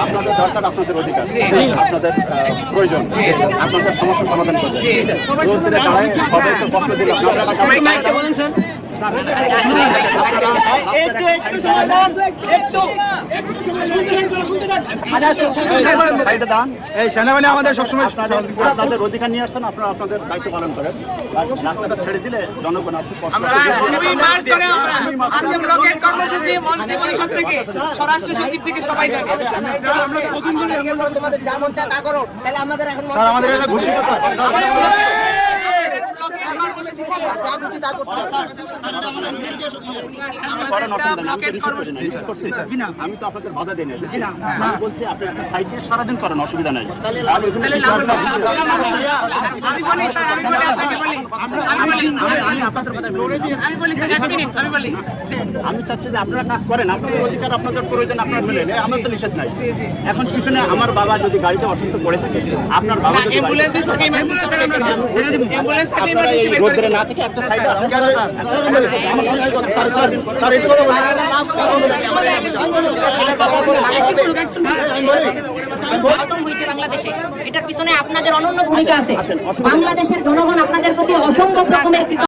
আপনাদের দরকার, আপনাদের অধিকার, আপনাদের প্রয়োজন, আপনাদের সমস্যার সমাধান করতে রোদ্রে দাঁড়ায় সবাইকে কষ্ট দিলে সেনাবাহিনী আমাদের সবসময় আপনাদের অধিকার নিয়ে আসছেন, আপনারা আপনাদের দায়িত্ব পালন করেন। রাস্তাটা ছেড়ে দিলে জনগণ আছে স্বরাষ্ট্র সচিব থেকে সবাই যাবে। আমাদের ঘোষিত আমি তো আপনাদের বাধা দিই না, আমি বলছি আপনি একটা সাইটে সারাদিন করেন, অসুবিধা নাই। আমি চাচ্ছি যে আপনারা কাজ করেন, আপনাদের অধিকার, আপনাদের প্রয়োজন, আপনার মেলেন, আমার তো নিষেধ নাই। এখন পিছনে আমার বাবা যদি গাড়িতে অসুস্থ পড়ে থাকে, আপনার বাবা রোদ্রে না থেকে একটা সাইডে বাংলাদেশে এটার পিছনে আপনাদের অনন্য ভূমিকা আছে। বাংলাদেশের জনগণ আপনাদের প্রতি অসংখ্য রকমের